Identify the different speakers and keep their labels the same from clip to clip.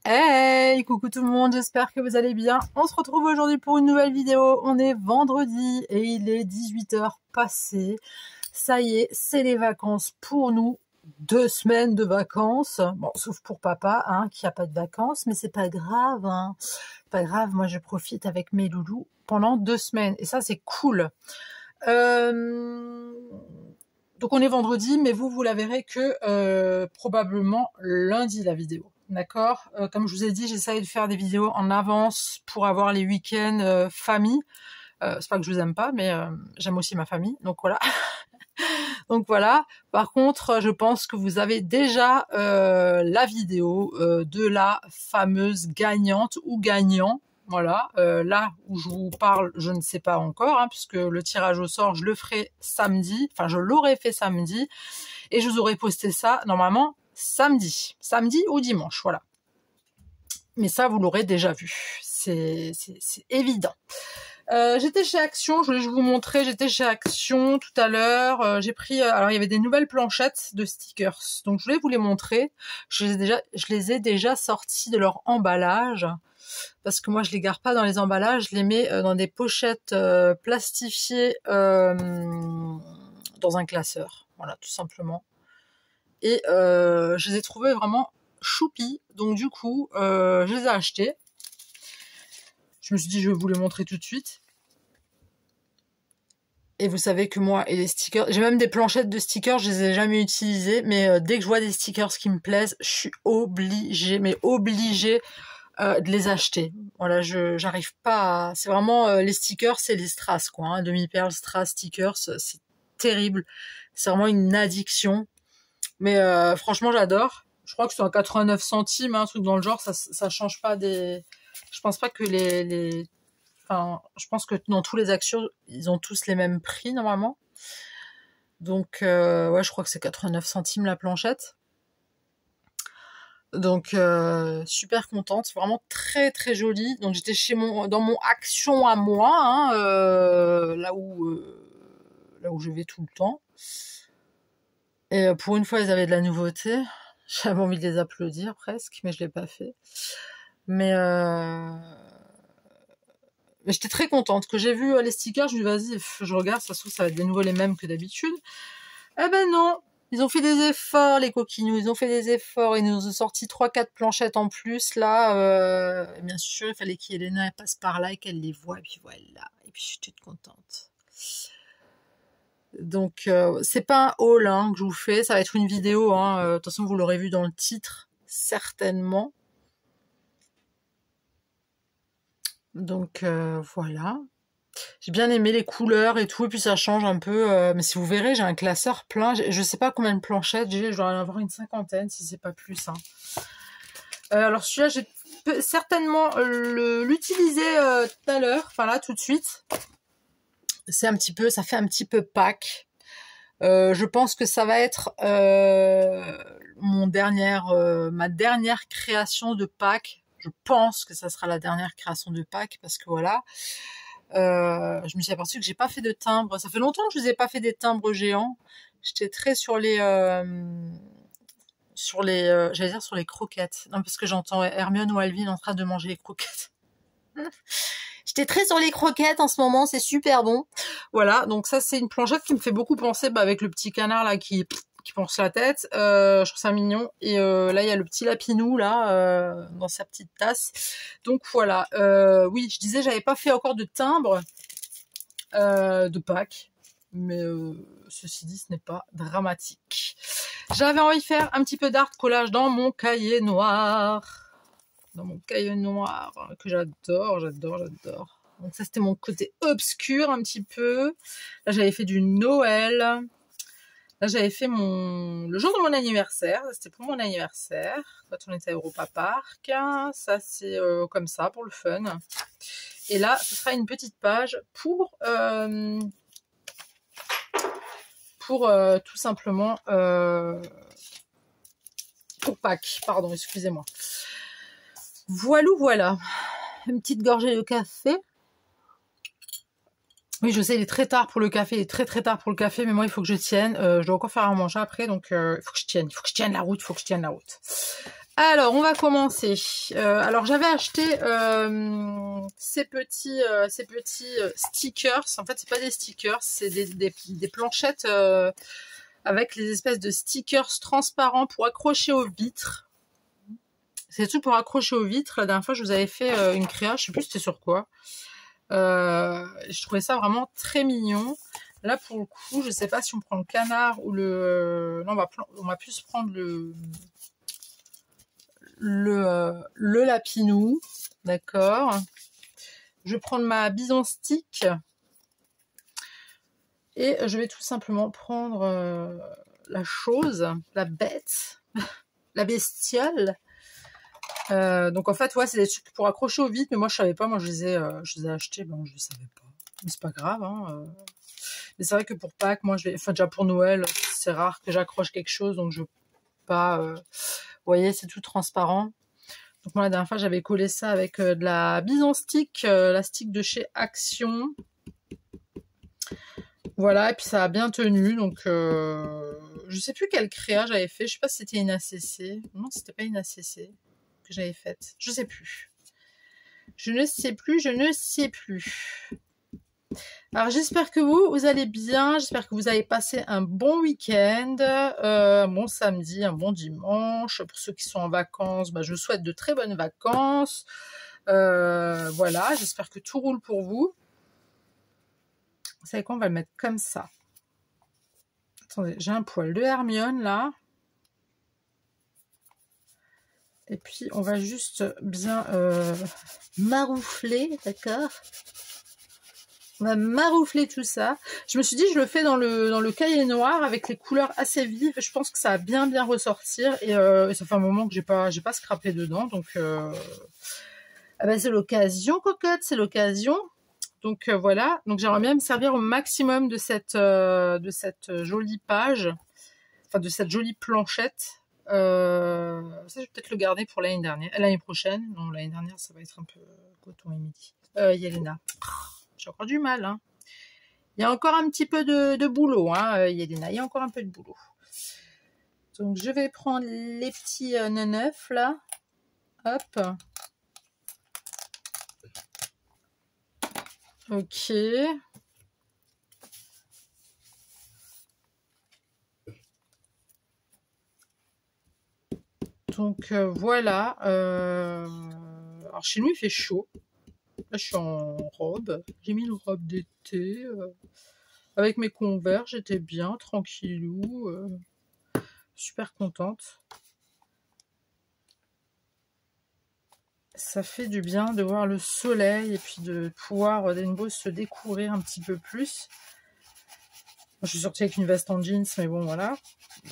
Speaker 1: Hey, coucou tout le monde, j'espère que vous allez bien. On se retrouve aujourd'hui pour une nouvelle vidéo. On est vendredi et il est 18h passé. Ça y est, c'est les vacances pour nous. 2 semaines de vacances. Bon, sauf pour papa, hein, qui a pas de vacances, mais c'est pas grave, hein. Pas grave, moi je profite avec mes loulous pendant 2 semaines. Et ça, c'est cool. Donc on est vendredi, mais vous la verrez que probablement lundi la vidéo. D'accord. Comme je vous ai dit, j'essaye de faire des vidéos en avance pour avoir les week-ends famille. C'est pas que je vous aime pas, mais j'aime aussi ma famille. Donc voilà. Donc voilà. Par contre, je pense que vous avez déjà la vidéo de la fameuse gagnante ou gagnant. Voilà, là où je vous parle, je ne sais pas encore, hein, puisque le tirage au sort, je le ferai samedi. Enfin, je l'aurais fait samedi. Et je vous aurais posté ça, normalement, samedi ou dimanche, voilà. Mais ça, vous l'aurez déjà vu, c'est évident. J'étais chez Action, je voulais vous montrer, j'étais chez Action tout à l'heure, j'ai pris, alors il y avait des nouvelles planchettes de stickers, donc je voulais vous les montrer, je les ai déjà sortis de leur emballage, parce que moi je les garde pas dans les emballages, je les mets dans des pochettes plastifiées dans un classeur, voilà, tout simplement. Et je les ai trouvés vraiment choupis, donc du coup je les ai achetés. Je me suis dit je vais vous les montrer tout de suite. Et vous savez que moi et les stickers, j'ai même des planchettes de stickers, je les ai jamais utilisées, mais dès que je vois des stickers qui me plaisent, je suis obligée de les acheter. Voilà, j'arrive pas à... C'est vraiment les stickers, c'est les strass quoi, hein, demi-perles, strass, stickers, c'est terrible. C'est vraiment une addiction. Mais franchement, j'adore. Je crois que c'est à 89 centimes, hein, un truc dans le genre. Ça change pas des... Je pense pas que Enfin, je pense que dans tous les Actions, ils ont tous les mêmes prix, normalement. Donc, ouais, je crois que c'est 89 centimes la planchette. Donc, super contente. Vraiment très, très jolie. Donc, j'étais dans mon Action à moi, hein, là où je vais tout le temps. Et pour une fois, ils avaient de la nouveauté. J'avais envie de les applaudir presque, mais je l'ai pas fait. Mais j'étais très contente. Que j'ai vu les stickers, je me dis vas-y, je regarde, ça se trouve ça va être de nouveau les mêmes que d'habitude. Eh ben non, ils ont fait des efforts, les coquinous, ils ont fait des efforts. Ils nous ont sorti 3-4 planchettes en plus là. Et bien sûr, il fallait qu'Elena passe par là et qu'elle les voie. Et puis voilà. Et puis je suis toute contente. Donc c'est pas un haul hein, que je vous fais, ça va être une vidéo, hein. De toute façon vous l'aurez vu dans le titre, certainement. Donc voilà. J'ai bien aimé les couleurs et tout, et puis ça change un peu. Mais si vous verrez, j'ai un classeur plein, je sais pas combien de planchettes, je dois en avoir une 50aine si c'est pas plus. Hein. Alors celui-là, j'ai certainement l'utiliser tout à l'heure, enfin là tout de suite. C'est un petit peu, ça fait un petit peu Pâques. Je pense que ça va être ma dernière création de Pâques. Je pense que ça sera la dernière création de Pâques parce que voilà, je me suis aperçue que j'ai pas fait de timbres. Ça fait longtemps que je vous ai pas fait des timbres géants. J'étais très sur les j'allais dire sur les croquettes. Non parce que j'entends Hermione ou Alvin en train de manger les croquettes. J'étais très sur les croquettes en ce moment, c'est super bon. Voilà, donc ça c'est une planchette qui me fait beaucoup penser avec le petit canard là qui penche la tête. Je trouve ça mignon. Et là il y a le petit lapinou là dans sa petite tasse. Donc voilà. Oui, je disais j'avais pas fait encore de timbre de Pâques, mais ceci dit ce n'est pas dramatique. J'avais envie de faire un petit peu d'art collage dans mon cahier noir. Que j'adore. Donc ça c'était mon côté obscur un petit peu. Là j'avais fait du Noël. Là j'avais fait le jour de mon anniversaire. C'était pour mon anniversaire quand on était à Europa Park. Ça c'est comme ça pour le fun. Et là ce sera une petite page pour tout simplement pour Pâques. Pardon, excusez-moi. Voilà. Une petite gorgée de café. Oui, je sais, il est très tard pour le café, mais moi, il faut que je tienne. Je dois encore faire à manger après, donc il faut que je tienne la route, Alors, on va commencer. Alors, j'avais acheté ces petits stickers. En fait, c'est pas des stickers, c'est des planchettes avec les espèces de stickers transparents pour accrocher aux vitres. C'est tout pour accrocher aux vitres. La dernière fois, je vous avais fait une créa, je sais plus c'était sur quoi. Je trouvais ça vraiment très mignon. Là, pour le coup, je sais pas si on prend le canard ou le... Non, on va plus prendre le lapinou, d'accord. Je vais prendre ma bison stick et je vais tout simplement prendre la chose, la bête, la bestiole. Donc en fait, ouais, c'est des trucs pour accrocher au vide, mais moi je savais pas, moi je les ai achetés, bon je ne savais pas, mais c'est pas grave, hein. Mais c'est vrai que pour Pâques, moi enfin déjà pour Noël, c'est rare que j'accroche quelque chose, donc je veux pas, vous voyez, c'est tout transparent. Donc moi la dernière fois j'avais collé ça avec de la bison stick, la stick de chez Action. Voilà, et puis ça a bien tenu, donc je sais plus quelle créa j'avais fait, je sais pas si c'était une ACC. Non, c'était pas une ACC que j'avais faite, je sais plus. Je ne sais plus. Alors j'espère que vous allez bien, j'espère que vous avez passé un bon week-end, un bon samedi, un bon dimanche. Pour ceux qui sont en vacances, bah, je vous souhaite de très bonnes vacances. Voilà, j'espère que tout roule pour vous. Vous savez quoi, on va le mettre comme ça. Attendez, j'ai un poil de Hermione là. Et puis on va juste bien maroufler, d'accord? On va maroufler tout ça. Je me suis dit, je le fais dans le cahier noir avec les couleurs assez vives. Je pense que ça va bien ressortir. Et ça fait un moment que j'ai pas scrappé dedans. Donc, ah ben, c'est l'occasion, cocotte, c'est l'occasion. Donc voilà. Donc j'aimerais bien me servir au maximum de cette jolie page. Enfin, de cette jolie planchette. Ça, je vais peut-être le garder pour l'année prochaine. Non, l'année dernière, ça va être un peu coton et midi. Yelena. J'ai encore du mal, hein. Il y a encore un petit peu de boulot, hein, Yelena. Il y a encore un peu de boulot. Donc, je vais prendre les petits neufs, là. Hop. Ok. Donc, voilà. Alors, chez nous, il fait chaud. Là, je suis en robe. J'ai mis une robe d'été. Avec mes Converse, j'étais bien, tranquillou. Super contente. Ça fait du bien de voir le soleil et puis de pouvoir de nouveau se découvrir un petit peu plus. Je suis sortie avec une veste en jeans, mais bon, voilà.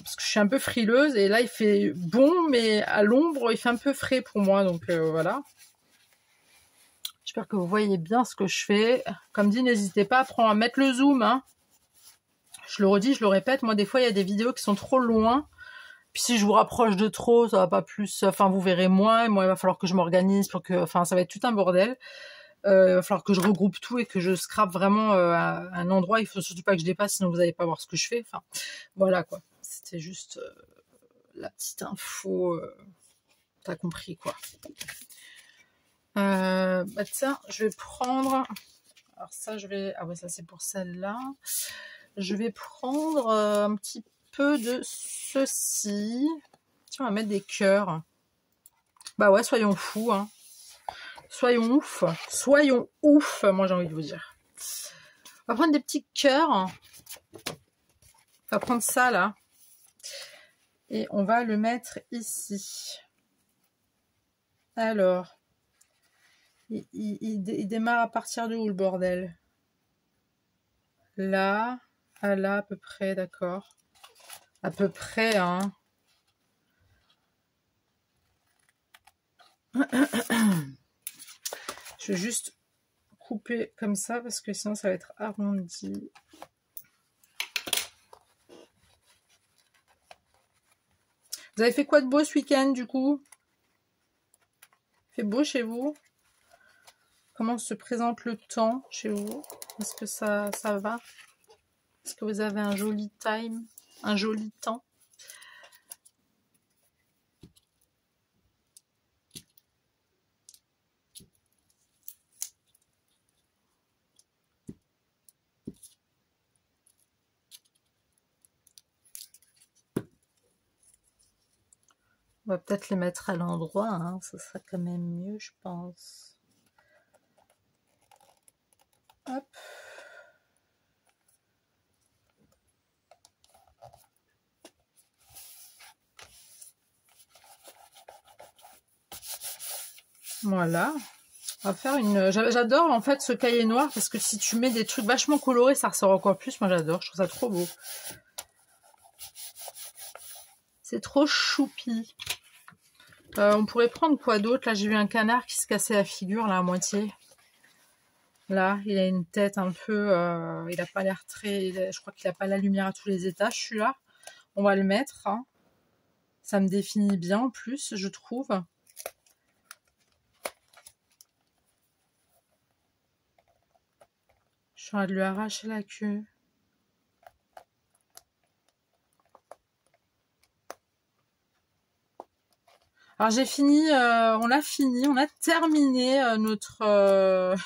Speaker 1: Parce que je suis un peu frileuse et là, il fait bon, mais à l'ombre, il fait un peu frais pour moi. Donc, voilà. J'espère que vous voyez bien ce que je fais. Comme dit, n'hésitez pas à mettre le zoom, hein. Je le redis, je le répète. Moi, des fois, il y a des vidéos qui sont trop loin. Puis si je vous rapproche de trop, ça va pas plus. Enfin, vous verrez moins. Et moi, il va falloir que je m'organise pour que. Enfin, ça va être tout un bordel. Il va falloir que je regroupe tout et que je scrape vraiment à un endroit. Il faut surtout pas que je dépasse, sinon vous n'allez pas voir ce que je fais. Enfin, voilà quoi. C'était juste la petite info. T'as compris quoi. Bah tiens, je vais prendre. Alors ça, je vais. Ah ouais, ça c'est pour celle-là. Je vais prendre un petit peu de ceci. Tiens, on va mettre des cœurs. Bah ouais, soyons fous, hein. Soyons ouf, moi j'ai envie de vous dire. On va prendre des petits cœurs. On va prendre ça là. Et on va le mettre ici. Alors, il démarre à partir de où le bordel? Là, à là à peu près, d'accord. À peu près, hein. Je vais juste couper comme ça parce que sinon ça va être arrondi. Vous avez fait quoi de beau ce week-end du coup? Il fait beau chez vous? Comment se présente le temps chez vous? Est-ce que ça va? Est-ce que vous avez un joli time? Un joli temps? On va peut-être les mettre à l'endroit, hein. Ça sera quand même mieux, je pense. Hop. Voilà. On va faire une... J'adore en fait ce cahier noir parce que si tu mets des trucs vachement colorés, ça ressort encore plus. Moi j'adore, je trouve ça trop beau. C'est trop choupi. On pourrait prendre quoi d'autre? Là j'ai vu un canard qui se cassait la figure là à moitié. Là il a une tête un peu... il a pas l'air très... Je crois qu'il a pas la lumière à tous les étages celui-là. On va le mettre. Hein. Ça me définit bien en plus je trouve. Je suis en train de lui arracher la queue. Alors j'ai fini, on a terminé notre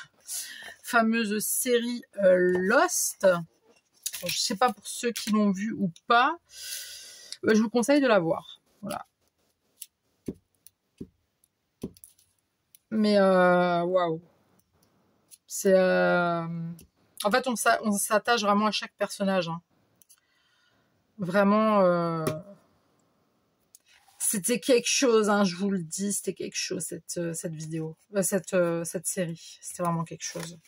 Speaker 1: fameuse série Lost. Bon, je sais pas pour ceux qui l'ont vu ou pas. Je vous conseille de la voir. Voilà. Mais waouh. C'est en fait on s'attache vraiment à chaque personnage. Hein. Vraiment. C'était quelque chose, hein, je vous le dis, c'était quelque chose cette vidéo, cette série, c'était vraiment quelque chose.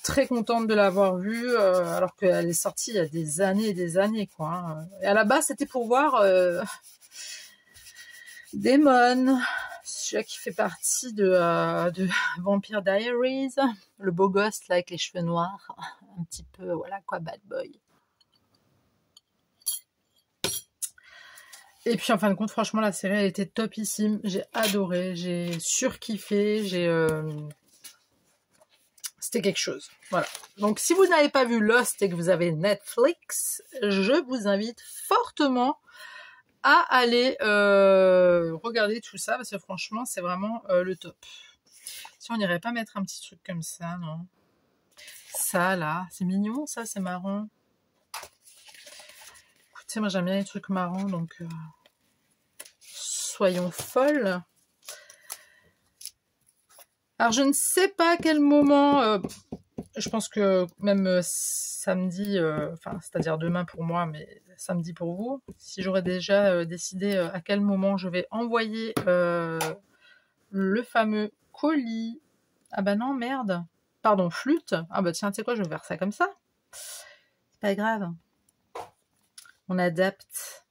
Speaker 1: Très contente de l'avoir vue, alors qu'elle est sortie il y a des années et des années, quoi. Hein. Et à la base, c'était pour voir Damon, celui qui fait partie de Vampire Diaries, le beau gosse là avec les cheveux noirs, un petit peu, voilà quoi, bad boy. Et puis en fin de compte, franchement, la série elle était topissime. J'ai adoré, j'ai surkiffé, c'était quelque chose. Voilà. Donc si vous n'avez pas vu Lost et que vous avez Netflix, je vous invite fortement à aller regarder tout ça parce que franchement, c'est vraiment le top. Si on n'irait pas mettre un petit truc comme ça, non? Ça là, c'est mignon, ça, c'est marrant. Écoutez, moi j'aime bien les trucs marrants, donc soyons folles. Alors je ne sais pas à quel moment, je pense que même samedi, enfin c'est-à-dire demain pour moi, mais samedi pour vous, si j'aurais déjà décidé à quel moment je vais envoyer le fameux colis. Ah bah non, merde. Pardon, flûte. Ah bah tiens, tu sais quoi, je vais faire ça comme ça. C'est pas grave. On adapte.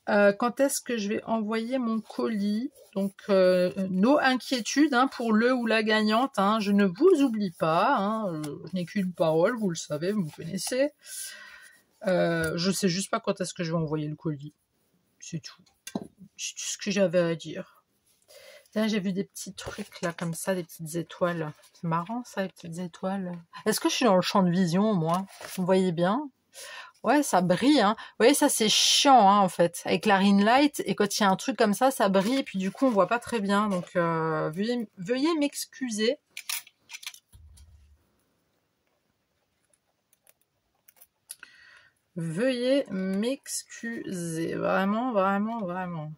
Speaker 1: Quand est-ce que je vais envoyer mon colis? Donc, nos inquiétudes hein, pour le ou la gagnante. Hein, je ne vous oublie pas. Hein, je n'ai qu'une parole, vous le savez, vous me connaissez. Je sais juste pas quand est-ce que je vais envoyer le colis. C'est tout. C'est tout ce que j'avais à dire. Là, j'ai vu des petits trucs là comme ça, des petites étoiles. C'est marrant ça, les petites étoiles. Est-ce que je suis dans le champ de vision, moi? Vous voyez bien? Ouais, ça brille, hein. Vous voyez, ça c'est chiant, hein, en fait. Avec la ring light, et quand il y a un truc comme ça brille, et puis du coup, on voit pas très bien. Donc, veuillez m'excuser. Veuillez m'excuser. Vraiment, vraiment, vraiment.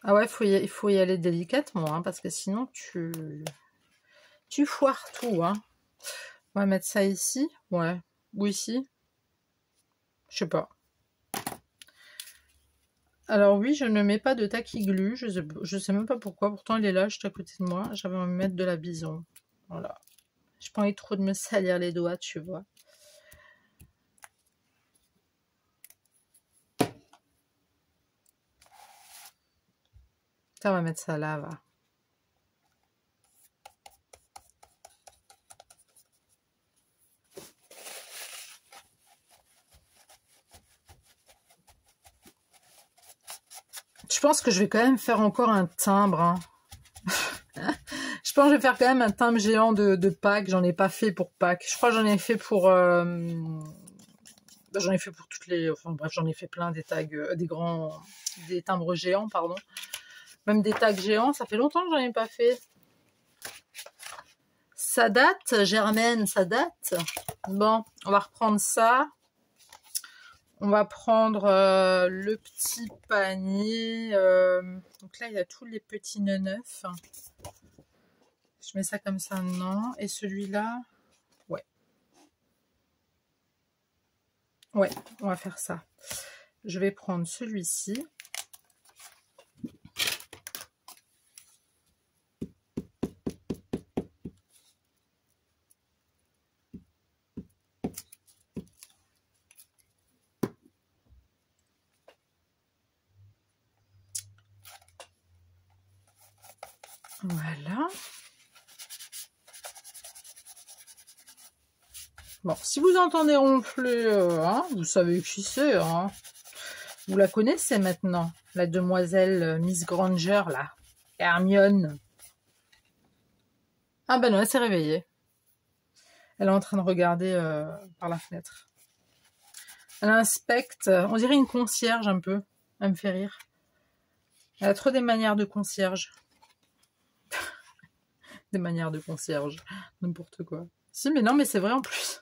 Speaker 1: Ah ouais, il faut y aller délicatement, hein, parce que sinon tu foires tout, hein. On va mettre ça ici, ouais, ou ici, je sais pas. Alors oui, je ne mets pas de taquiglu, je sais même pas pourquoi, pourtant il est là, juste à côté de moi. J'avais envie de mettre de la bison, voilà. J'ai pas envie trop de me salir les doigts, tu vois. Ça, on va mettre ça là, va. Je pense que je vais quand même faire encore un timbre. Hein. Je pense que je vais faire quand même un timbre géant de Pâques. J'en ai pas fait pour Pâques. Je crois que j'en ai fait pour Bah, j'en ai fait pour toutes les... Enfin bref, j'en ai fait plein, des tags, des timbres géants, pardon. Même des tags géants, ça fait longtemps que j'en ai pas fait. Ça date, Germaine, ça date. Bon, on va reprendre ça. On va prendre le petit panier. Donc là, il y a tous les petits neufs. Je mets ça comme ça, non. Et celui-là, ouais. Ouais, on va faire ça. Je vais prendre celui-ci. Voilà. Bon, si vous entendez ronfler, hein, vous savez qui c'est, hein. Vous la connaissez maintenant, la demoiselle Miss Granger, là. Hermione. Ah ben non, elle s'est réveillée. Elle est en train de regarder par la fenêtre. Elle inspecte, on dirait une concierge un peu. Elle me fait rire. Elle a trop des manières de concierge. Des manières de concierge. N'importe quoi. Si, mais non, mais c'est vrai en plus.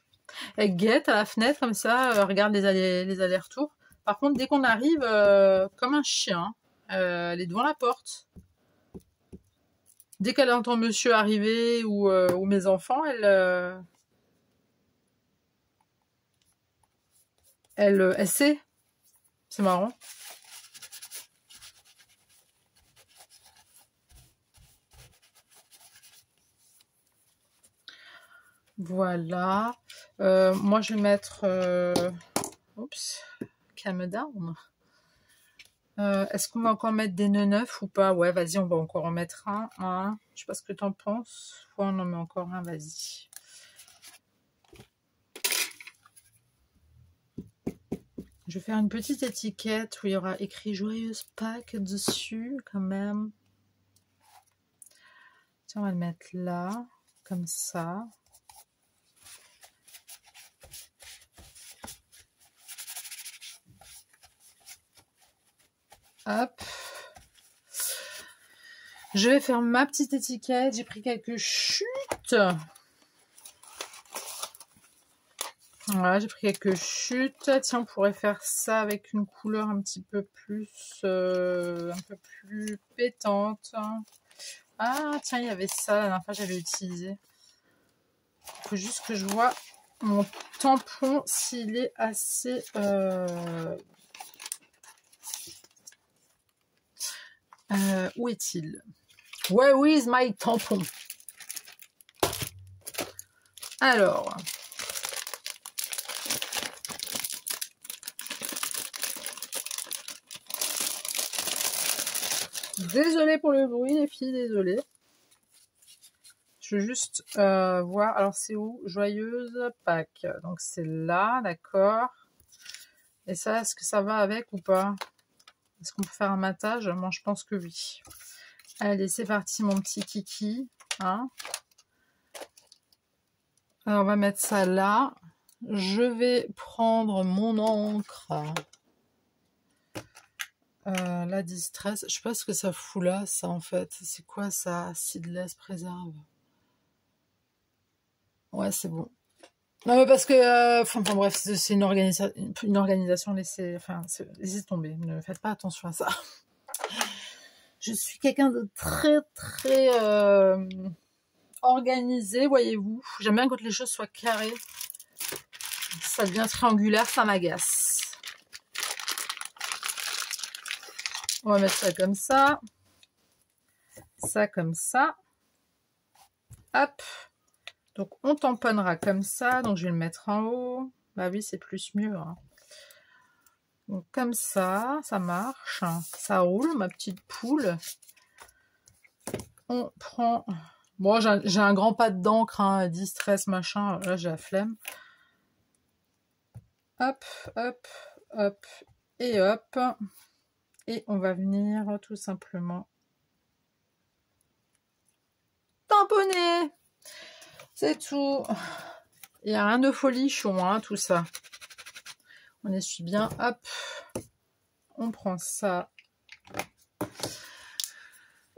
Speaker 1: Elle guette à la fenêtre comme ça, regarde les allers-retours. Par contre, dès qu'on arrive, comme un chien, elle est devant la porte. Dès qu'elle entend monsieur arriver ou mes enfants, elle sait. C'est marrant. Voilà. Moi, je vais mettre... Oups. Calm down. Est-ce qu'on va encore mettre des nœuds neufs ou pas? Ouais, vas-y, on va encore en mettre un. Je sais pas ce que t'en penses. Ouais, on en met encore un, vas-y. Je vais faire une petite étiquette où il y aura écrit Joyeuse Pâques dessus, quand même. Tiens, on va le mettre là, comme ça. Hop. Je vais faire ma petite étiquette. J'ai pris quelques chutes. Voilà, j'ai pris quelques chutes. Tiens, on pourrait faire ça avec une couleur un petit peu plus pétante. Ah, tiens, il y avait ça la dernière fois, j'avais utilisé. Il faut juste que je vois mon tampon s'il est assez... où est-il? Where is my tampon? Alors... Désolée pour le bruit, les filles, désolée. Je veux juste voir. Alors, c'est où? Joyeuse Pâques. Donc, c'est là, d'accord. Et ça, est-ce que ça va avec ou pas? Est-ce qu'on peut faire un matage? Moi, je pense que oui. Allez, c'est parti, mon petit kiki. Hein, alors, on va mettre ça là. Je vais prendre mon encre. La distress. Je sais pas ce que ça fout là, ça, en fait. C'est quoi ça? Seedless préserve. Ouais, c'est bon. Non, mais parce que... enfin, bref, c'est une organisation. Laissez tomber. Ne faites pas attention à ça. Je suis quelqu'un de très, très organisé, voyez-vous. J'aime bien quand les choses soient carrées. Ça devient triangulaire, ça m'agace. On va mettre ça comme ça. Ça comme ça. Hop. Donc, on tamponnera comme ça. Donc, je vais le mettre en haut. Bah oui, c'est plus mieux. Hein. Donc, comme ça, ça marche. Ça roule, ma petite poule. On prend... Bon, j'ai un grand pas d'encre, hein, distress, machin. Là, j'ai la flemme. Hop, hop, hop. Et hop. Et on va venir tout simplement tamponner. C'est tout. Il n'y a rien de folichon, hein, tout ça. On essuie bien, hop. On prend ça.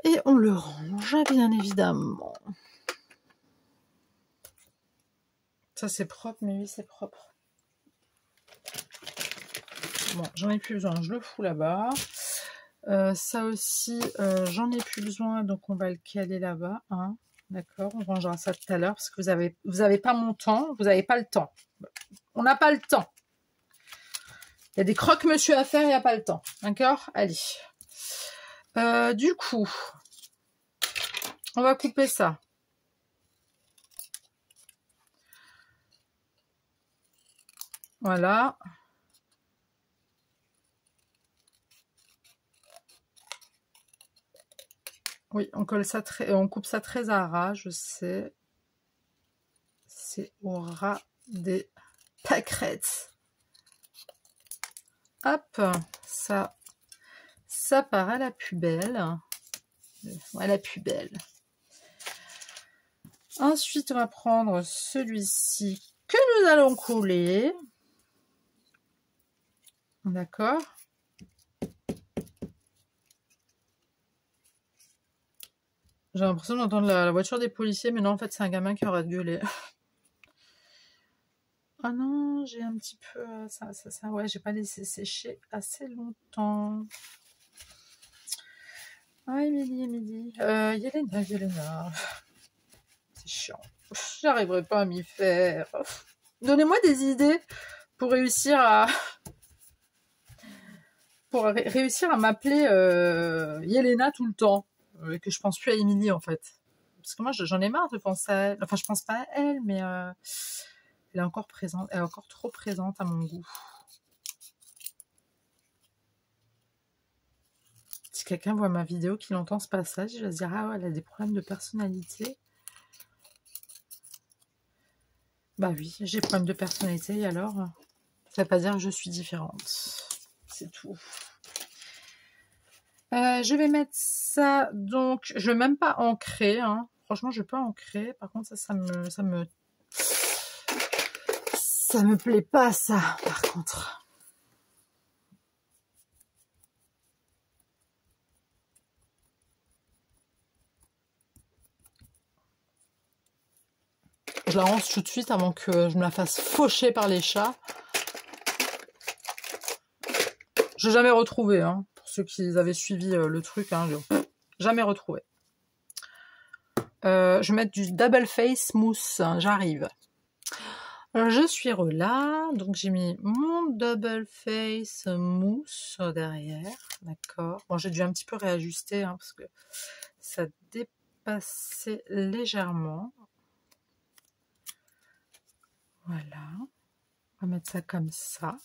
Speaker 1: Et on le range, bien évidemment. Ça, c'est propre, mais oui, c'est propre. Bon, j'en ai plus besoin, je le fous là-bas. Ça aussi, j'en ai plus besoin, donc on va le caler là-bas. Hein. D'accord, on rangera ça tout à l'heure, parce que vous avez pas mon temps, vous n'avez pas le temps. On n'a pas le temps. Il y a des croque-monsieur à faire, il n'y a pas le temps. D'accord? Allez. Du coup, on va couper ça. Voilà. Oui, on colle ça on coupe ça très à ras, je sais. C'est au ras des pâquerettes. Hop, ça part à la poubelle. À la poubelle. Ensuite, on va prendre celui-ci que nous allons couler. D'accord. J'ai l'impression d'entendre la voiture des policiers, mais non, en fait, c'est un gamin qui aura gueulé. Ah non, j'ai un petit peu... ouais, j'ai pas laissé sécher assez longtemps. Ah, Émilie. Yelena. C'est chiant. J'arriverai pas à m'y faire. Donnez-moi des idées pour réussir à... réussir à m'appeler Yelena tout le temps. Que je pense plus à Émilie, en fait. Parce que moi, j'en ai marre de penser à elle. Enfin, je pense pas à elle, mais elle est encore présente. Elle est encore trop présente à mon goût. Si quelqu'un voit ma vidéo, qu'il entend ce passage, il va se dire « Ah ouais, elle a des problèmes de personnalité. » Bah oui, j'ai des problèmes de personnalité, et alors ça veut pas dire que je suis différente. C'est tout. Je vais mettre ça, donc, je vais même pas ancrer, hein. Franchement, je vais pas ancrer. Par contre, ça me plaît pas, ça, par contre. Je la range tout de suite avant que je me la fasse faucher par les chats. Je n'ai jamais retrouvé, hein, pour ceux qui avaient suivi le truc, hein, jamais retrouvé. Je vais mettre du Double Face mousse, hein, j'arrive. Je suis là, donc j'ai mis mon Double Face mousse derrière, d'accord. Bon, j'ai dû un petit peu réajuster, hein, parce que ça dépassait légèrement. Voilà, on va mettre ça comme ça.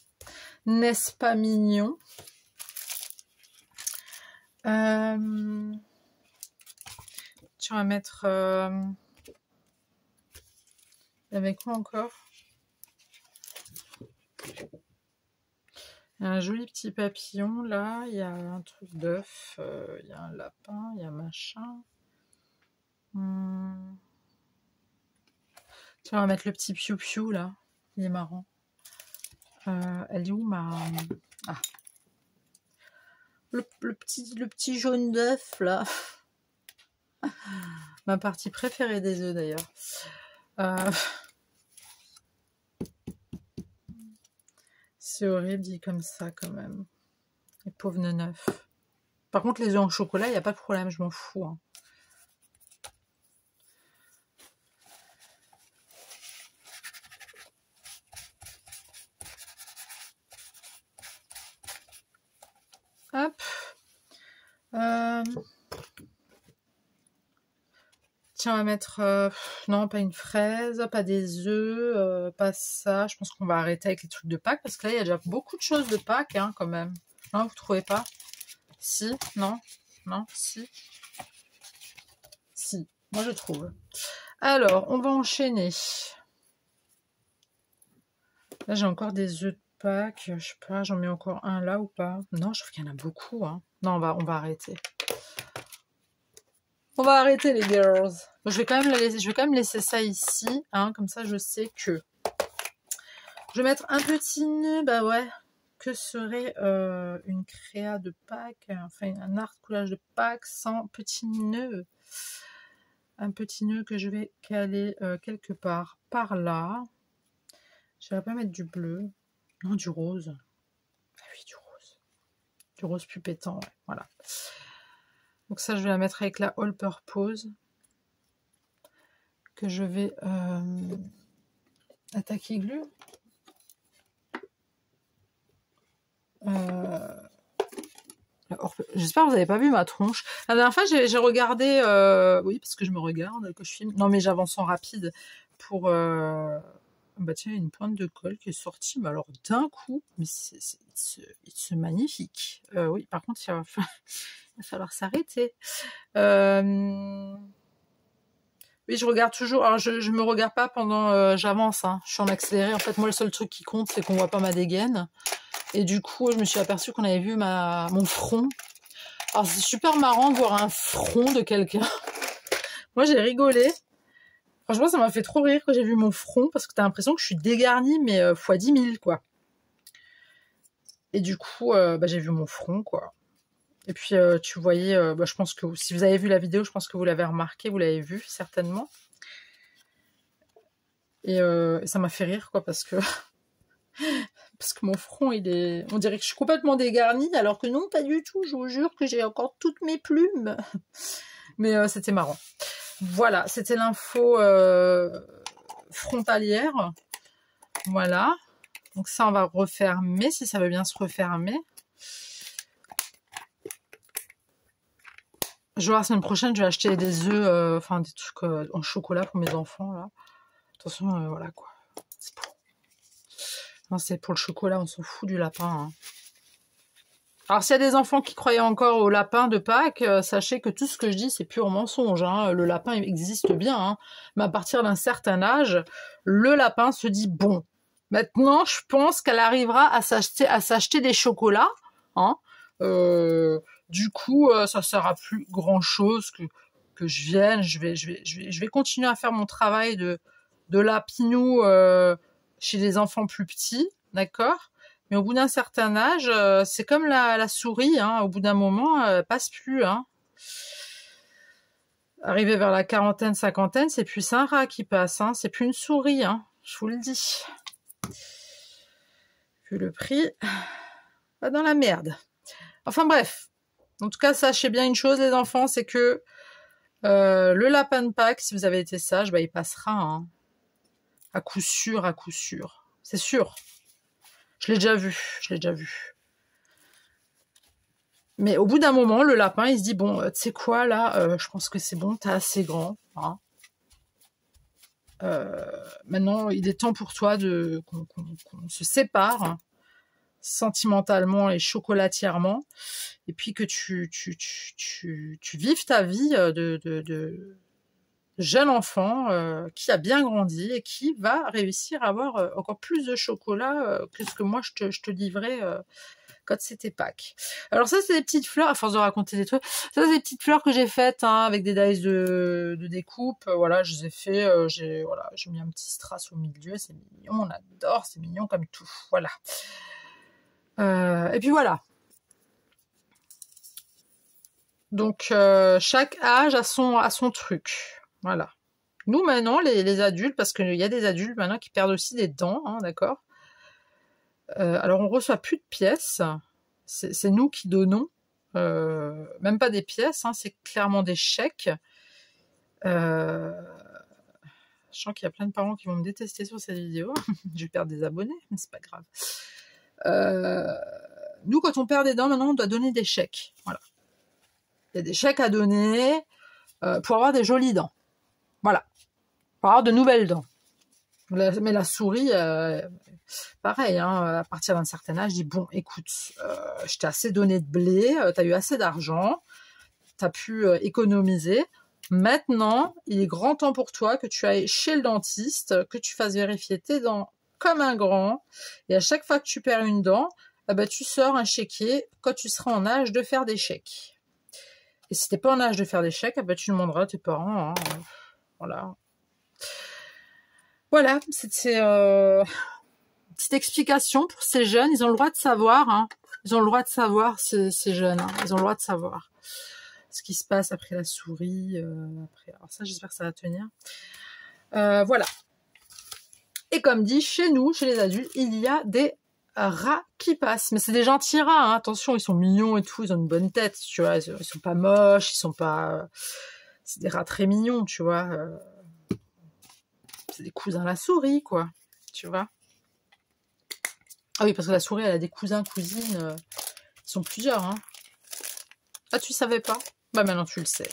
Speaker 1: N'est-ce pas mignon? Tu vas mettre... avec quoi encore? Il y a un joli petit papillon là, il y a un truc d'œuf, il y a un lapin, il y a machin. Tiens, on va mettre le petit piou-piou là, il est marrant. Elle est où ma... Ah. Le petit jaune d'œuf là. Ma partie préférée des œufs d'ailleurs. C'est horrible dit comme ça quand même. Les pauvres neufs. Par contre les œufs en chocolat, il n'y a pas de problème, je m'en fous. Hein. Hop. Tiens, on va mettre... non, pas une fraise, pas des œufs, pas ça. Je pense qu'on va arrêter avec les trucs de Pâques, parce que là, il y a déjà beaucoup de choses de Pâques, hein, quand même. Non, vous trouvez pas? Si? Non? Non? Si? Si. Moi, je trouve. Alors, on va enchaîner. Là, j'ai encore des œufs de Pâques. Je sais pas, j'en mets encore un là ou pas? Non, je trouve qu'il y en a beaucoup, hein. Non, on va arrêter. On va arrêter les girls. Je vais quand même laisser ça ici, hein, comme ça je sais que je vais mettre un petit nœud, bah ouais. Que serait une créa de Pâques, enfin un art coulage de Pâques sans petit nœud. Un petit nœud que je vais caler quelque part par là. Je vais pas mettre du bleu, non du rose. Ah oui, du rose plus pétant, ouais. Voilà. Donc ça, je vais la mettre avec la All Purpose que je vais attaquer glue. J'espère que vous n'avez pas vu ma tronche. La dernière fois, j'ai regardé... oui, parce que je me regarde, que je filme. Non, mais j'avance en rapide pour... bah tiens, il y a une pointe de colle qui est sortie, mais alors d'un coup, mais c'est magnifique. Oui, par contre, il va falloir s'arrêter. Oui, je regarde toujours. Alors, je me regarde pas pendant... j'avance, hein. Je suis en accéléré. En fait, moi, le seul truc qui compte, c'est qu'on voit pas ma dégaine. Et du coup, je me suis aperçue qu'on avait vu mon front. Alors, c'est super marrant de voir un front de quelqu'un. Moi, j'ai rigolé. Franchement, ça m'a fait trop rire quand j'ai vu mon front, parce que t'as l'impression que je suis dégarnie, mais fois 10 000, quoi. Et du coup, bah, j'ai vu mon front, quoi. Et puis, tu voyais, bah, je pense que si vous avez vu la vidéo, je pense que vous l'avez remarqué, vous l'avez vu, certainement. Et ça m'a fait rire, quoi, parce que... parce que mon front, il est... On dirait que je suis complètement dégarnie, alors que non, pas du tout. Je vous jure que j'ai encore toutes mes plumes. Mais c'était marrant. Voilà, c'était l'info frontalière. Voilà. Donc ça, on va refermer, si ça veut bien se refermer. Je vois, la semaine prochaine, je vais acheter des œufs, enfin des trucs en chocolat pour mes enfants, là. Attention, voilà, quoi. C'est pour... Non, c'est pour le chocolat, on s'en fout du lapin, hein. Alors, s'il y a des enfants qui croyaient encore au lapin de Pâques, sachez que tout ce que je dis, c'est pur mensonge, hein. Le lapin existe bien, hein. Mais à partir d'un certain âge, le lapin se dit, bon, maintenant, je pense qu'elle arrivera à s'acheter des chocolats, hein. Du coup, ça sert à plus grand-chose que je vienne. Je vais continuer à faire mon travail de lapinou chez les enfants plus petits, d'accord? Mais au bout d'un certain âge, c'est comme la souris, hein, au bout d'un moment, elle passe plus, hein. Arrivé vers la quarantaine, cinquantaine, c'est plus un rat qui passe, hein, c'est plus une souris, hein, je vous le dis. Vu le prix, pas dans la merde. Enfin bref, en tout cas, sachez bien une chose, les enfants, c'est que le lapin de Pâques, si vous avez été sage, bah, il passera, hein, à coup sûr, c'est sûr. Je l'ai déjà vu. Mais au bout d'un moment, le lapin, il se dit, bon, tu sais quoi, là, je pense que c'est bon, t'es assez grand, hein. Maintenant, il est temps pour toi qu'on se sépare, hein, sentimentalement et chocolatièrement, et puis que tu vives ta vie de jeune enfant qui a bien grandi et qui va réussir à avoir encore plus de chocolat que ce que moi je te livrais quand c'était Pâques. Alors ça, c'est des petites fleurs, à force de raconter des trucs, ça, c'est des petites fleurs que j'ai faites, hein, avec des dies de découpe. Voilà, je les ai fait, j'ai mis un petit strass au milieu, c'est mignon, on adore, c'est mignon comme tout. Voilà. Et puis voilà. Donc, chaque âge a son truc. Voilà. Nous, maintenant, les adultes, parce qu'il y a des adultes maintenant qui perdent aussi des dents, hein, d'accord. Alors, on reçoit plus de pièces. C'est nous qui donnons. Même pas des pièces, hein, c'est clairement des chèques. Je sens qu'il y a plein de parents qui vont me détester sur cette vidéo. Je vais perdre des abonnés, mais c'est pas grave. Nous, quand on perd des dents, maintenant, on doit donner des chèques. Voilà. Il y a des chèques à donner pour avoir des jolies dents. Voilà. Pour avoir de nouvelles dents. Mais la souris, pareil, hein, à partir d'un certain âge, je dis, bon, écoute, je t'ai assez donné de blé, tu as eu assez d'argent, tu as pu économiser. Maintenant, il est grand temps pour toi que tu ailles chez le dentiste, que tu fasses vérifier tes dents comme un grand. Et à chaque fois que tu perds une dent, tu sors un chéquier quand tu seras en âge de faire des chèques. Et si t'es pas en âge de faire des chèques, tu demanderas à tes parents. Hein, voilà. Voilà, c'était petite explication pour ces jeunes. Ils ont le droit de savoir. Hein. Ils ont le droit de savoir, ces jeunes. Hein. Ils ont le droit de savoir ce qui se passe après la souris. Après. Alors ça, j'espère que ça va tenir. Voilà. Et comme dit, chez nous, chez les adultes, il y a des rats qui passent. Mais c'est des gentils rats. Hein. Attention, ils sont mignons et tout. Ils ont une bonne tête. Tu vois, ils sont pas moches. Ils sont pas... C'est des rats très mignons, tu vois. C'est des cousins à la souris, quoi. Tu vois. Ah oui, parce que la souris, elle a des cousins, cousines. Ils sont plusieurs, hein. Ah, tu savais pas? Bah maintenant, tu le sais.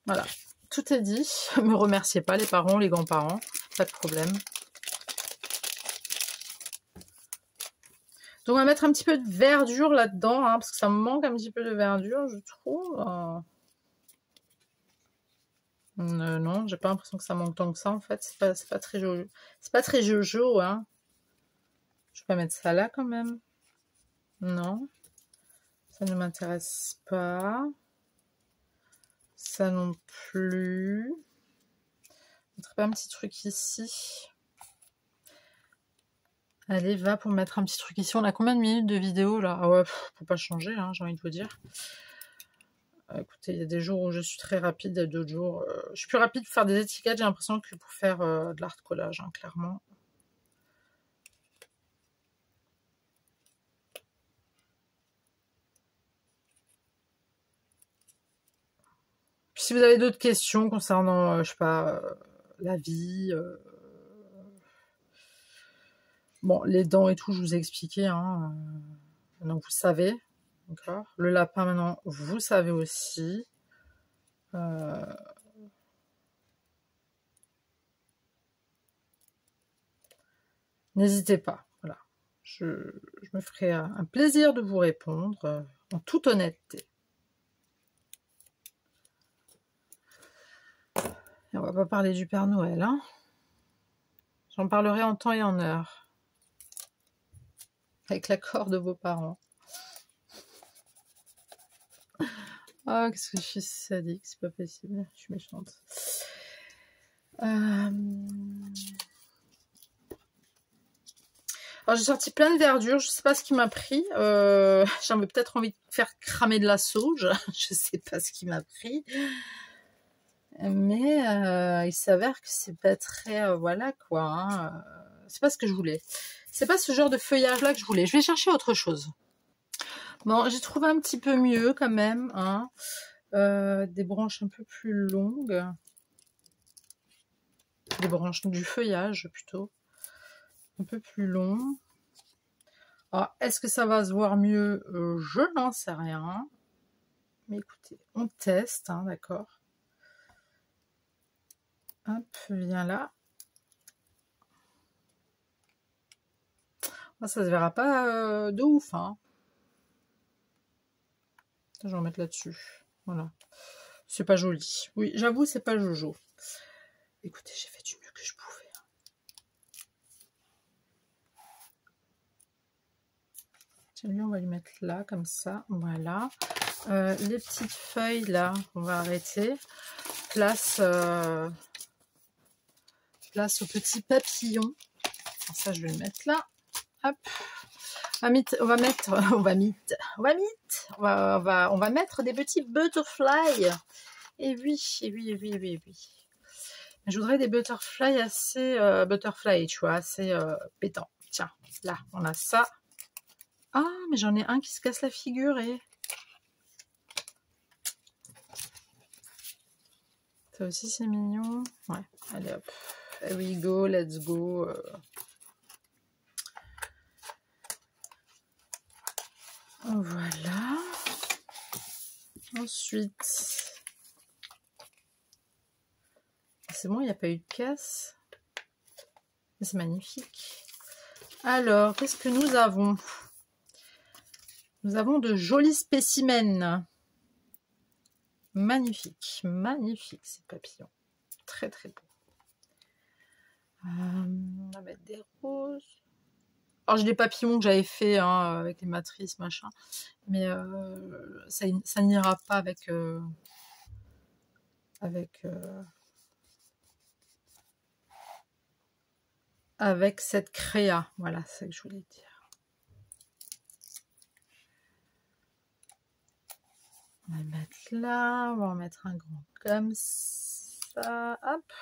Speaker 1: Voilà. Tout est dit. Me remerciez pas, les parents, les grands-parents. Pas de problème. Donc, on va mettre un petit peu de verdure là-dedans, hein, parce que ça me manque un petit peu de verdure, je trouve. Non, j'ai pas l'impression que ça manque tant que ça, en fait. C'est pas très jojo. C'est pas très jojo, hein. Je vais pas mettre ça là, quand même. Non. Ça ne m'intéresse pas. Ça non plus. Je mettrai pas un petit truc ici. Allez, va pour mettre un petit truc ici. On a combien de minutes de vidéo là? Ah ouais, faut pas changer, hein, j'ai envie de vous dire. Écoutez, il y a des jours où je suis très rapide, d'autres jours... je suis plus rapide pour faire des étiquettes, j'ai l'impression, que pour faire de l'art collage, hein, clairement. Puis si vous avez d'autres questions concernant, je sais pas, la vie... Bon, les dents et tout, je vous ai expliqué, hein. Donc vous savez, d'accord. Le lapin, maintenant, vous savez aussi. N'hésitez pas, voilà. Je me ferai un plaisir de vous répondre en toute honnêteté. Et on va pas parler du Père Noël, hein. J'en parlerai en temps et en heure. Avec l'accord de vos parents. Oh, qu'est-ce que je suis sadique, c'est pas possible. Je suis méchante. Alors j'ai sorti plein de verdure, je sais pas ce qui m'a pris. J'avais peut-être envie de faire cramer de la sauge. Je sais pas ce qui m'a pris. Mais il s'avère que c'est pas très... voilà quoi. Hein. C'est pas ce que je voulais. C'est pas ce genre de feuillage là que je voulais. Je vais chercher autre chose. Bon, j'ai trouvé un petit peu mieux quand même. Hein. Des branches un peu plus longues. Des branches du feuillage plutôt. Un peu plus long. Alors, est-ce que ça va se voir mieux? Je n'en sais rien. Mais écoutez, on teste, hein, d'accord. Hop, viens là. Ça se verra pas de ouf, hein. Je vais en mettre là-dessus. Voilà. C'est pas joli. Oui, j'avoue, c'est pas jojo. Écoutez, j'ai fait du mieux que je pouvais. Tiens, lui, on va lui mettre là, comme ça. Voilà. Les petites feuilles, là, on va arrêter. Place au petit papillon. Alors ça, je vais le mettre là. Hop. On va mettre des petits butterflies. Et oui. Je voudrais des butterflies assez tu vois, assez pétants. Tiens, là, on a ça. Ah, mais j'en ai un qui se casse la figure et... Ça aussi, c'est mignon. Ouais, allez hop. Here we go, let's go. Voilà. Ensuite... C'est bon, il n'y a pas eu de casse. C'est magnifique. Alors, qu'est-ce que nous avons? Nous avons de jolis spécimens. Magnifique, ces papillons. Très très beau. On va mettre des roses. Alors j'ai des papillons que j'avais fait hein, avec les matrices, machin. Mais ça n'ira pas avec... avec cette créa. Voilà, c'est ça que je voulais dire. On va le mettre là, on va en mettre un grand comme ça, hop.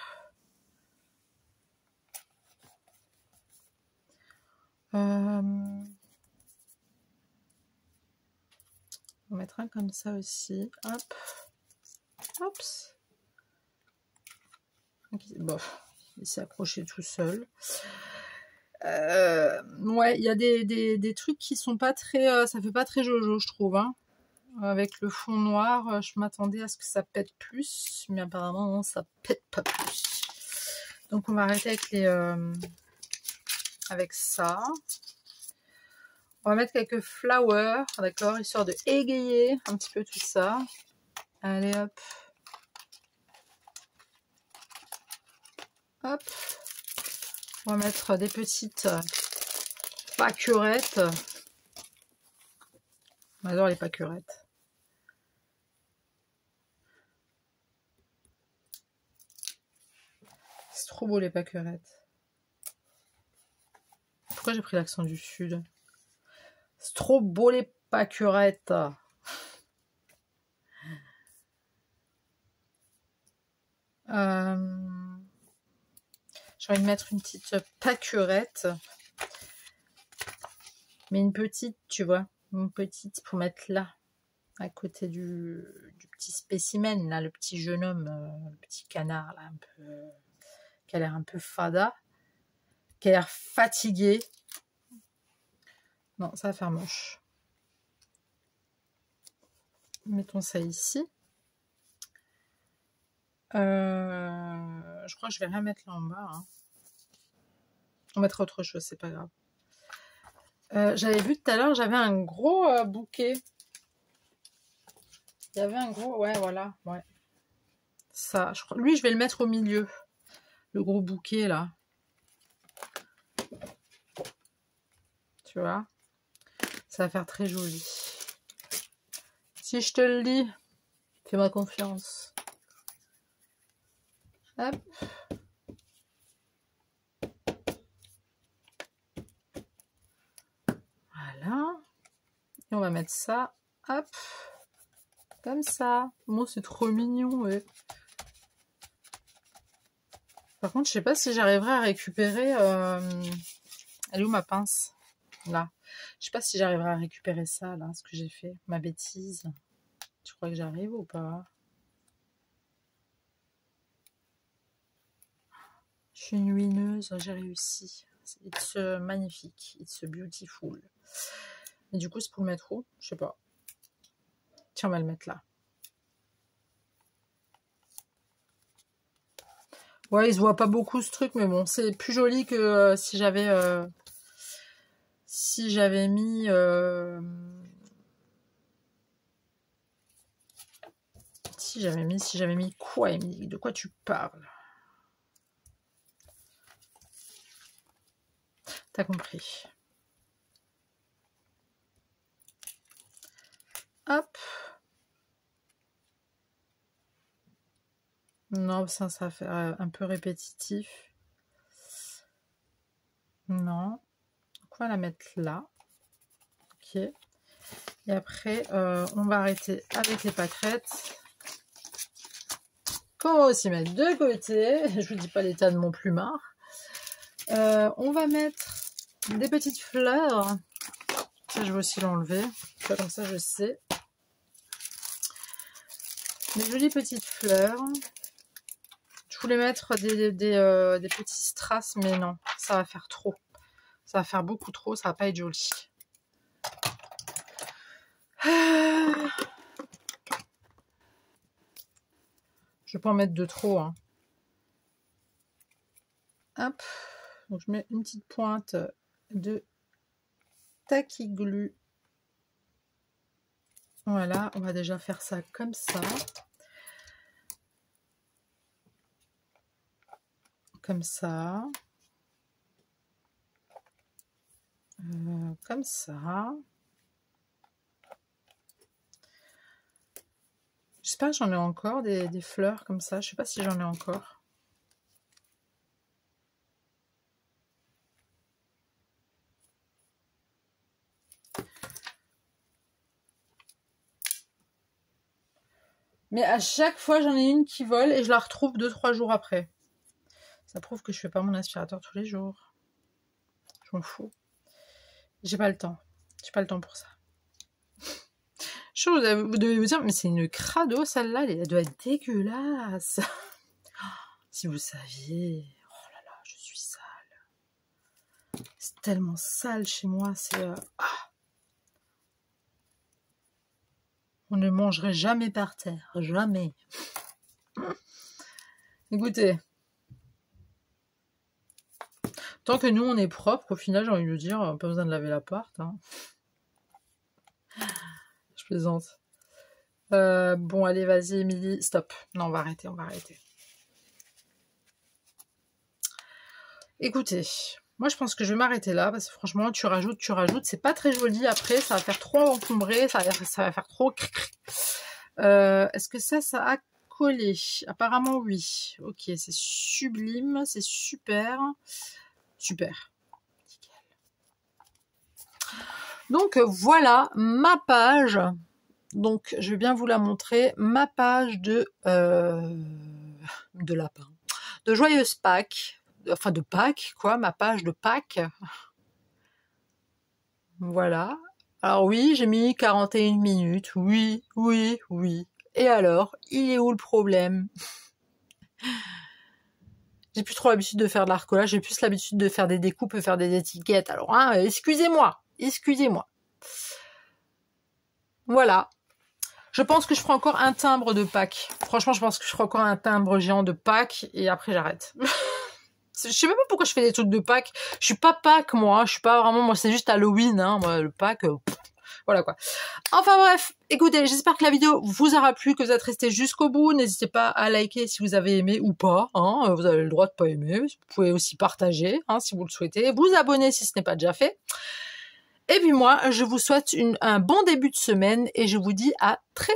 Speaker 1: On va mettre un comme ça aussi, hop. Oups. Bon, il s'est accroché tout seul. Ouais, il y a des trucs qui sont pas très... ça fait pas très jojo, je trouve. Hein. Avec le fond noir, je m'attendais à ce que ça pète plus. Mais apparemment, non, ça pète pas plus. Donc, on va arrêter avec les... avec ça. On va mettre quelques flowers, d'accord, histoire de égayer un petit peu tout ça. Allez, hop. Hop. On va mettre des petites pâquerettes. On adore les pâquerettes. C'est trop beau les pâquerettes. Pourquoi j'ai pris l'accent du sud? C'est trop beau les pâquerettes. J'ai envie de mettre une petite pâquerette. Mais une petite, tu vois. Une petite pour mettre là. À côté du petit spécimen, là. Le petit jeune homme. Le petit canard, là. Un peu, qui a l'air un peu fada. Qui a l'air fatigué. Non, ça va faire moche. Mettons ça ici. Je crois que je vais rien mettre là en bas. Hein. On mettra autre chose, c'est pas grave. J'avais vu tout à l'heure, j'avais un gros bouquet. Il y avait un gros... Ouais, voilà. Ouais. Ça, je crois... Lui, je vais le mettre au milieu. Le gros bouquet, là. Tu vois? Ça va faire très joli. Si je te le dis, fais-moi confiance. Hop. Voilà. Et on va mettre ça. Hop. Comme ça. Bon, c'est trop mignon, ouais. Par contre, je sais pas si j'arriverai à récupérer... Elle est où ma pince? Là. Je sais pas si j'arriverai à récupérer ça, là, ce que j'ai fait. Ma bêtise. Tu crois que j'arrive ou pas? Je suis une wineuse, j'ai réussi. It's magnifique. It's beautiful. Et du coup, c'est pour le mettre où? Je sais pas. Tiens, on va le mettre là. Ouais, il se voit pas beaucoup ce truc, mais bon, c'est plus joli que si j'avais mis si j'avais mis quoi, Émilie? De quoi tu parles? T'as compris. Hop. Non, ça va faire un peu répétitif. Non. Donc on va la mettre là. Ok. Et après, on va arrêter avec les pâquerettes. Qu'on va aussi mettre de côté. Je vous dis pas l'état de mon plumard. On va mettre des petites fleurs. Ça, je vais aussi l'enlever. Comme ça, je sais. Des jolies petites fleurs. Je voulais mettre des petits strass, mais non, ça va faire trop. Ça va faire beaucoup trop, ça va pas être joli. Je vais pas en mettre de trop. Hein. Hop. Donc je mets une petite pointe de Tacky Glue. Voilà, on va déjà faire ça comme ça. Comme ça. Comme ça. J'espère que j'en ai encore des fleurs comme ça. Je sais pas si j'en ai encore. Mais à chaque fois, j'en ai une qui vole et je la retrouve 2-3 jours après. Ça prouve que je fais pas mon aspirateur tous les jours. Je m'en fous. J'ai pas le temps. J'ai pas le temps pour ça. Vous devez vous dire, mais c'est une crado celle-là, elle doit être dégueulasse. Si vous saviez. Oh là là, je suis sale. C'est tellement sale chez moi, c'est... On ne mangerait jamais par terre, jamais. Écoutez. Tant que nous, on est propre, au final, j'ai envie de dire, pas besoin de laver l'appart. Hein. Je plaisante. Bon, allez, vas-y, Émilie. Stop. Non, on va arrêter, on va arrêter. Écoutez, moi, je pense que je vais m'arrêter là, parce que franchement, tu rajoutes. C'est pas très joli. Après, ça va faire trop encombré, ça va faire trop... Est-ce que ça a collé? Apparemment, oui. Ok, c'est sublime, c'est super. Super. Donc, voilà ma page. Donc, je vais bien vous la montrer. Ma page de lapin. De joyeuse Pâques. Enfin, de Pâques, quoi. Ma page de Pâques. Voilà. Alors oui, j'ai mis 41 minutes. Oui. Et alors, il est où le problème? J'ai plus trop l'habitude de faire de l'arcolage. J'ai plus l'habitude de faire des découpes et faire des étiquettes. Alors, hein, excusez-moi. Voilà. Je pense que je ferai encore un timbre de Pâques. Franchement, je pense que je ferai encore un timbre géant de Pâques et après j'arrête. Je sais même pas pourquoi je fais des trucs de Pâques. Je suis pas Pâques, moi. Je suis pas vraiment... Moi, c'est juste Halloween, hein. Moi, le Pâques... voilà, quoi. Enfin, bref. Écoutez, j'espère que la vidéo vous aura plu, que vous êtes restés jusqu'au bout. N'hésitez pas à liker si vous avez aimé ou pas. Hein. Vous avez le droit de pas aimer. Vous pouvez aussi partager, hein, si vous le souhaitez. Vous abonner si ce n'est pas déjà fait. Et puis moi, je vous souhaite un bon début de semaine et je vous dis à très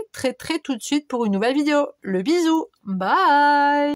Speaker 1: tout de suite pour une nouvelle vidéo. Le bisou. Bye.